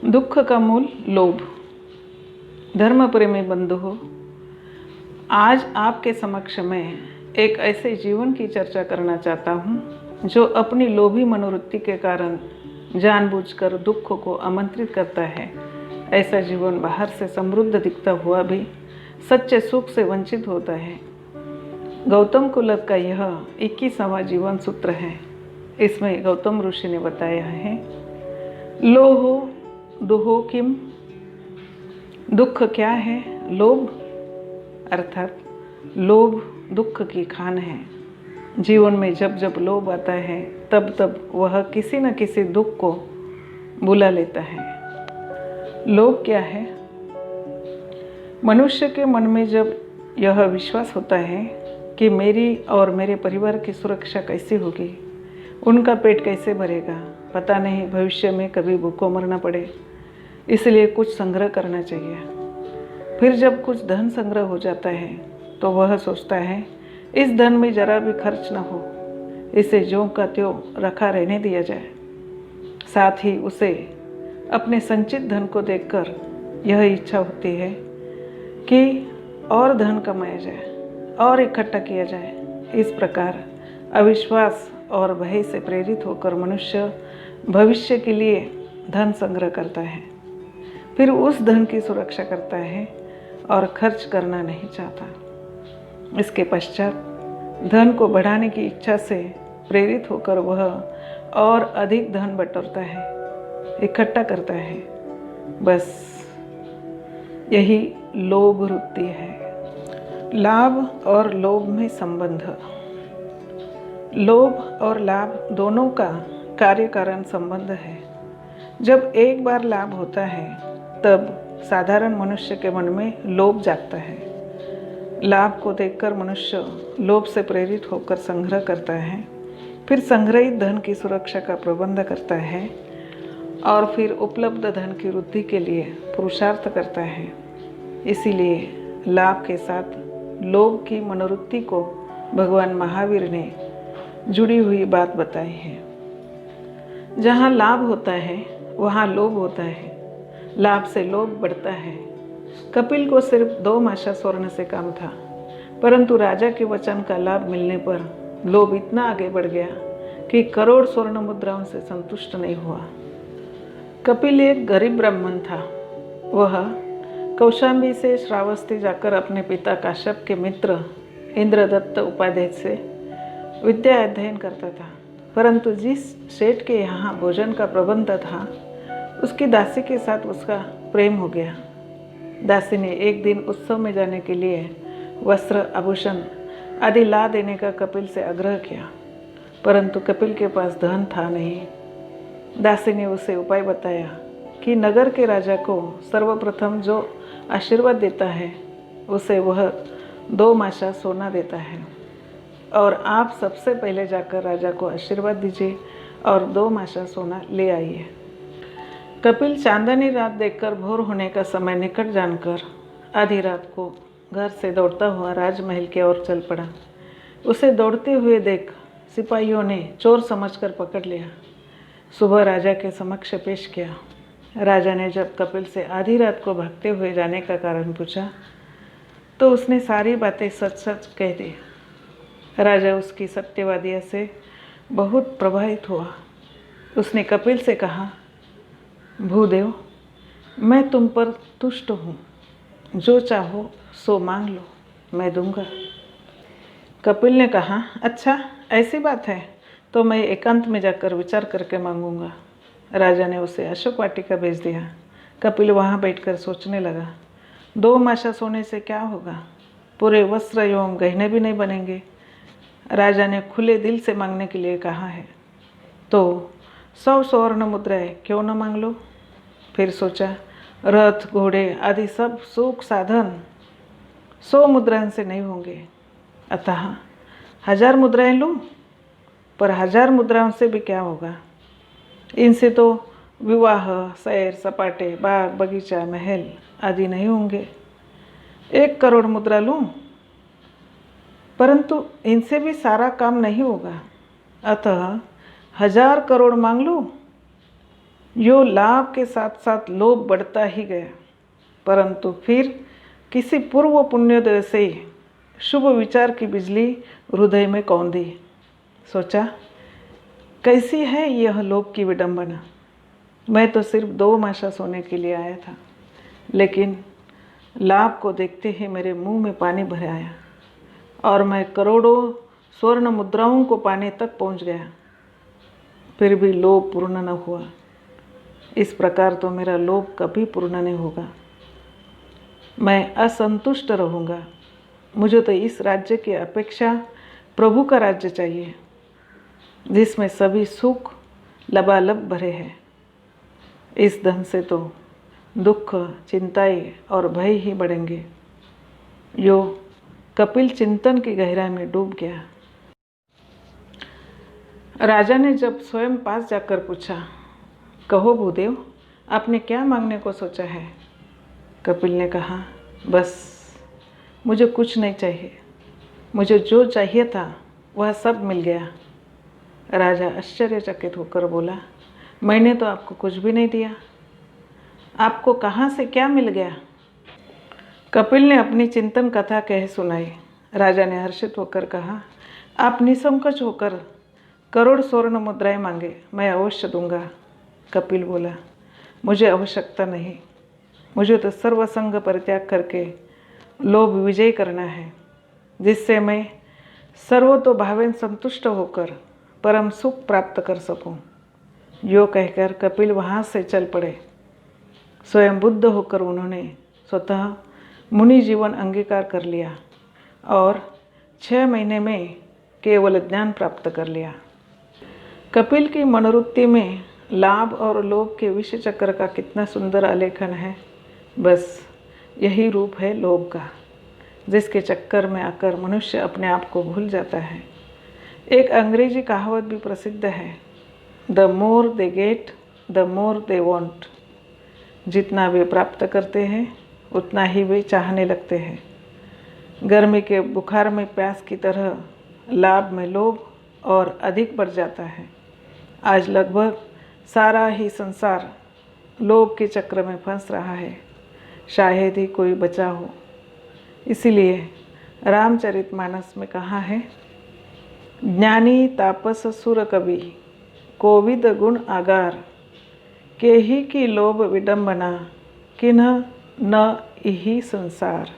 दुख का मूल लोभ। धर्म प्रेमी बंधु हो, आज आपके समक्ष मैं एक ऐसे जीवन की चर्चा करना चाहता हूँ जो अपनी लोभी मनोवृत्ति के कारण जानबूझकर दुख को आमंत्रित करता है। ऐसा जीवन बाहर से समृद्ध दिखता हुआ भी सच्चे सुख से वंचित होता है। गौतम कुलक का यह 21वां जीवन सूत्र है। इसमें गौतम ऋषि ने बताया है, लोहो दुहो किम, दुख क्या है? लोभ, अर्थात लोभ दुख की खान है। जीवन में जब जब लोभ आता है तब तब वह किसी न किसी दुख को बुला लेता है। लोभ क्या है? मनुष्य के मन में जब यह विश्वास होता है कि मेरी और मेरे परिवार की सुरक्षा कैसी होगी, उनका पेट कैसे भरेगा, पता नहीं भविष्य में कभी भूखों मरना पड़े, इसलिए कुछ संग्रह करना चाहिए। फिर जब कुछ धन संग्रह हो जाता है तो वह सोचता है इस धन में जरा भी खर्च न हो, इसे ज्यों का त्यों रखा रहने दिया जाए। साथ ही उसे अपने संचित धन को देखकर यह इच्छा होती है कि और धन कमाया जाए और इकट्ठा किया जाए। इस प्रकार अविश्वास और भय से प्रेरित होकर मनुष्य भविष्य के लिए धन संग्रह करता है। फिर उस धन की सुरक्षा करता है और खर्च करना नहीं चाहता। इसके पश्चात धन को बढ़ाने की इच्छा से प्रेरित होकर वह और अधिक धन बटोरता है, इकट्ठा करता है। बस यही लोभ वृत्ति है। लाभ और लोभ में संबंध। लोभ और लाभ दोनों का कार्य कारण संबंध है। जब एक बार लाभ होता है तब साधारण मनुष्य के मन में लोभ जागता है। लाभ को देखकर मनुष्य लोभ से प्रेरित होकर संग्रह करता है। फिर संग्रहित धन की सुरक्षा का प्रबंध करता है और फिर उपलब्ध धन की वृद्धि के लिए पुरुषार्थ करता है। इसीलिए लाभ के साथ लोभ की मनोवृत्ति को भगवान महावीर ने जुड़ी हुई बात बताई है। जहाँ लाभ होता है वहाँ लोभ होता है, लाभ से लोभ बढ़ता है। कपिल को सिर्फ 2 माशा स्वर्ण से काम था, परंतु राजा के वचन का लाभ मिलने पर लोभ इतना आगे बढ़ गया कि करोड़ स्वर्ण मुद्राओं से संतुष्ट नहीं हुआ। कपिल एक गरीब ब्राह्मण था। वह कौशाम्बी से श्रावस्ती जाकर अपने पिता काश्यप के मित्र इंद्रदत्त उपाध्याय से विद्या अध्ययन करता था। परंतु जिस सेठ के यहाँ भोजन का प्रबंध था, उसकी दासी के साथ उसका प्रेम हो गया। दासी ने एक दिन उत्सव में जाने के लिए वस्त्र, आभूषण आदि ला देने का कपिल से आग्रह किया, परंतु कपिल के पास धन था नहीं। दासी ने उसे उपाय बताया कि नगर के राजा को सर्वप्रथम जो आशीर्वाद देता है उसे वह 2 माशा सोना देता है, और आप सबसे पहले जाकर राजा को आशीर्वाद दीजिए और 2 माशा सोना ले आइए। कपिल चांदनी रात देखकर भोर होने का समय निकट जानकर आधी रात को घर से दौड़ता हुआ राजमहल की ओर चल पड़ा। उसे दौड़ते हुए देख सिपाहियों ने चोर समझकर पकड़ लिया। सुबह राजा के समक्ष पेश किया। राजा ने जब कपिल से आधी रात को भागते हुए जाने का कारण पूछा तो उसने सारी बातें सच सच कह दी। राजा उसकी सत्यवादिता से बहुत प्रभावित हुआ। उसने कपिल से कहा, भूदेव, मैं तुम पर तुष्ट हूँ, जो चाहो सो मांग लो, मैं दूंगा। कपिल ने कहा, अच्छा ऐसी बात है तो मैं एकांत में जाकर विचार करके मांगूंगा। राजा ने उसे अशोक वाटिका भेज दिया। कपिल वहाँ बैठकर सोचने लगा, 2 माशा सोने से क्या होगा, पूरे वस्त्र एवं गहने भी नहीं बनेंगे। राजा ने खुले दिल से मांगने के लिए कहा है तो 100 स्वर्ण मुद्राएं क्यों न मांग लो। फिर सोचा, रथ, घोड़े आदि सब सुख साधन 100 मुद्राओं से नहीं होंगे, अतः 1000 मुद्राएं लूँ। पर 1000 मुद्राओं से भी क्या होगा, इनसे तो विवाह, सैर सपाटे, बाग बगीचा, महल आदि नहीं होंगे। 1 करोड़ मुद्रा लूँ, परंतु इनसे भी सारा काम नहीं होगा, अतः 1000 करोड़ मांग लूँ। यो लाभ के साथ साथ लोभ बढ़ता ही गया, परंतु फिर किसी पूर्व पुण्योदय से शुभ विचार की बिजली हृदय में कौंधी। सोचा, कैसी है यह लोभ की विडंबना। मैं तो सिर्फ 2 मासा सोने के लिए आया था, लेकिन लाभ को देखते ही मेरे मुंह में पानी भर आया और मैं करोड़ों स्वर्ण मुद्राओं को पाने तक पहुंच गया, फिर भी लोभ पूर्ण न हुआ। इस प्रकार तो मेरा लोभ कभी पूर्ण नहीं होगा। मैं असंतुष्ट रहूँगा। मुझे तो इस राज्य की अपेक्षा प्रभु का राज्य चाहिए, जिसमें सभी सुख लबालब भरे हैं। इस धन से तो दुख, चिंताएं और भय ही बढ़ेंगे। यो कपिल चिंतन की गहराई में डूब गया। राजा ने जब स्वयं पास जाकर पूछा, कहो भूदेव, आपने क्या मांगने को सोचा है? कपिल ने कहा, बस मुझे कुछ नहीं चाहिए। मुझे जो चाहिए था वह सब मिल गया। राजा आश्चर्यचकित होकर बोला, मैंने तो आपको कुछ भी नहीं दिया। आपको कहाँ से क्या मिल गया? कपिल ने अपनी चिंतन कथा कह सुनाई। राजा ने हर्षित होकर कहा, आप निसंकोच होकर करोड़ स्वर्ण मुद्राएं मांगे, मैं अवश्य दूंगा। कपिल बोला, मुझे आवश्यकता नहीं। मुझे तो सर्वसंग परित्याग करके लोभ विजय करना है, जिससे मैं सर्वतोभावेन संतुष्ट होकर परम सुख प्राप्त कर सकूं। यो कहकर कपिल वहाँ से चल पड़े। स्वयं बुद्ध होकर उन्होंने स्वतः मुनि जीवन अंगीकार कर लिया और 6 महीने में केवल ज्ञान प्राप्त कर लिया। कपिल की मनोवृत्ति में लाभ और लोभ के विषय चक्र का कितना सुंदर आलेखन है। बस यही रूप है लोभ का, जिसके चक्कर में आकर मनुष्य अपने आप को भूल जाता है। एक अंग्रेजी कहावत भी प्रसिद्ध है, the more they get the more they want. जितना वे प्राप्त करते हैं उतना ही वे चाहने लगते हैं। गर्मी के बुखार में प्यास की तरह लाभ में लोभ और अधिक बढ़ जाता है। आज लगभग सारा ही संसार लोभ के चक्र में फंस रहा है, शायद ही कोई बचा हो। इसीलिए रामचरितमानस में कहा है, ज्ञानी तापस सुर कवि कोविद गुण आगार, के ही की लोभ विडंबना किन्ह न इहि संसार।